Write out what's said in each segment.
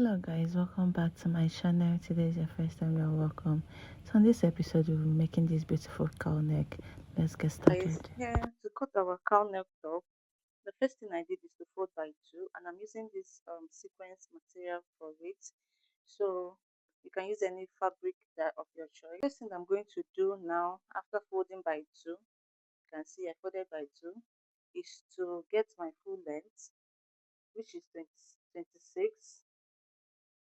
Hello guys, welcome back to my channel. Today is your first time, you're welcome. So on this episode we'll be making this beautiful cow neck. Let's get Guys, started. here to cut our cow neck top, the first thing I did is to fold by two, and I'm using this sequence material for it. So you can use any fabric that of your choice. First thing I'm going to do now, after folding by two, you can see I folded by two, is to get my full length, which is 26,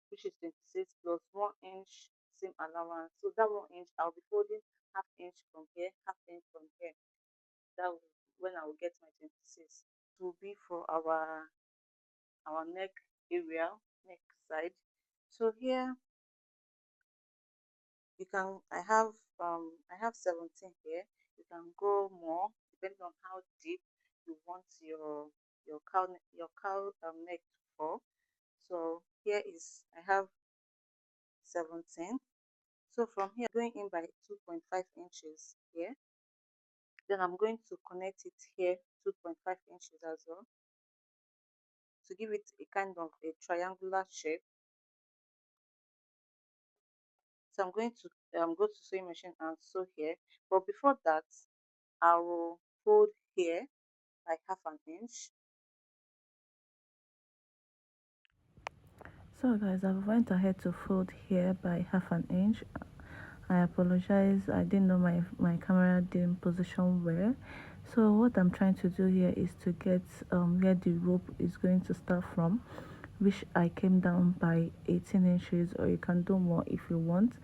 which is 26 plus 1 inch seam allowance. So that 1 inch, I'll be folding half inch from here, half inch from here. That will, when I will get my 26. It will be for our neck area, neck side. So here you can I have 17 here. You can go more depending on how deep you want your cow neck to fall. So here is I have 17. So from here going in by 2.5 inches here, then I'm going to connect it here 2.5 inches as well to give it a kind of a triangular shape. So I'm going to go to sewing machine and sew here, but before that I will fold here like half an inch. So guys, I've went ahead to fold here by half an inch. I apologize, I didn't know my camera didn't position well. So what I'm trying to do here is to get where the rope is going to start from, which I came down by 18 inches, or you can do more if you want.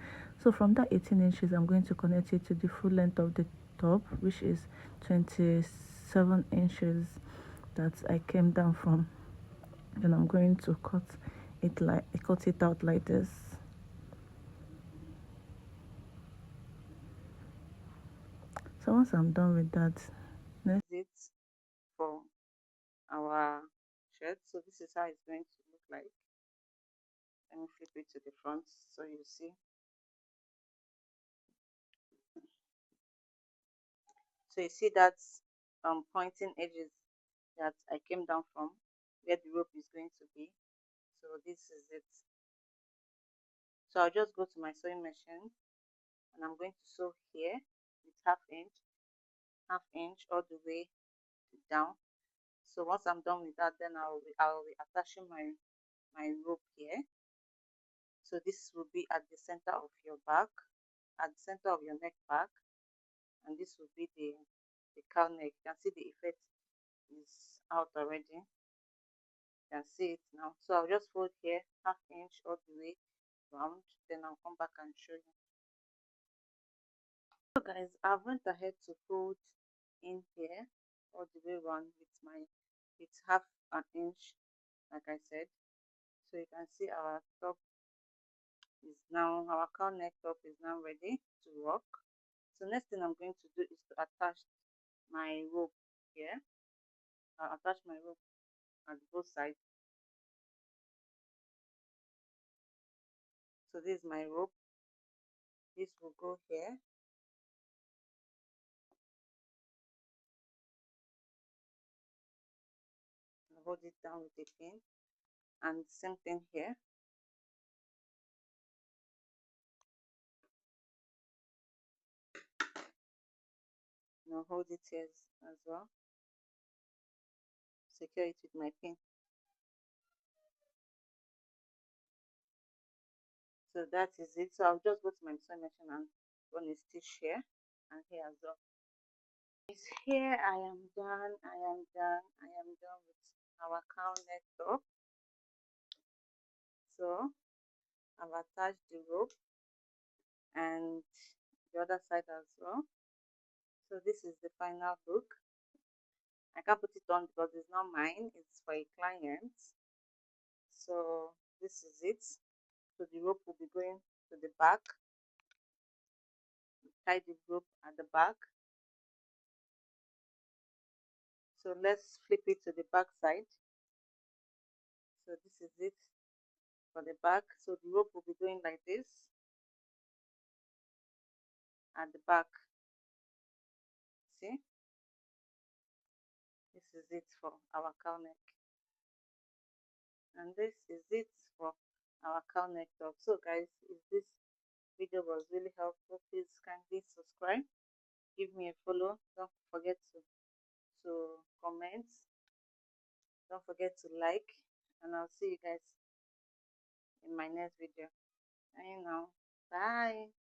So from that 18 inches I'm going to connect it to the full length of the top, which is 27 inches that I came down from. Then I'm going to cut it out like this. So once I'm done with that, next It for our shirt. So this is how it's going to look like. Let me flip it to the front so you see. So you see that pointing edges that I came down from, where the rope is going to be. So this is it. So I'll just go to my sewing machine and I'm going to sew here with half inch all the way down. So once I'm done with that, then I'll be attaching my rope here. So this will be at the center of your back, at the center of your neck back, and this will be the cow neck. You can see the effect is out already. You can see it now. So I'll just fold here half inch all the way round, then I'll come back and show you. So guys, I went ahead to fold in here all the way around with half an inch, like I said. So you can see our top is now, our cow neck top is now ready to work. So next thing I'm going to do is to attach my rope here. I'll attach my rope at both sides. So this is my rope. This will go here. I'll hold it down with a pin, and same thing here. Now hold it here as well. Secure it with my pin. So that is it. So I'll just go to my sewing machine and run a stitch here and here as well. It's here. I am done. I am done. I am done with our cow neck top. So I've attached the rope and the other side as well. So this is the final look. I can't put it on because it's not mine, it's for a client. So this is it. So the rope will be going to the back. Tie the rope at the back. So let's flip it to the back side. So this is it for the back. So the rope will be going like this at the back. See, this is it for our cow neck, and this is it for our cow neck top. So guys, if this video was really helpful, please kindly subscribe, give me a follow, don't forget to comment, don't forget to like, and I'll see you guys in my next video. Bye now. Bye.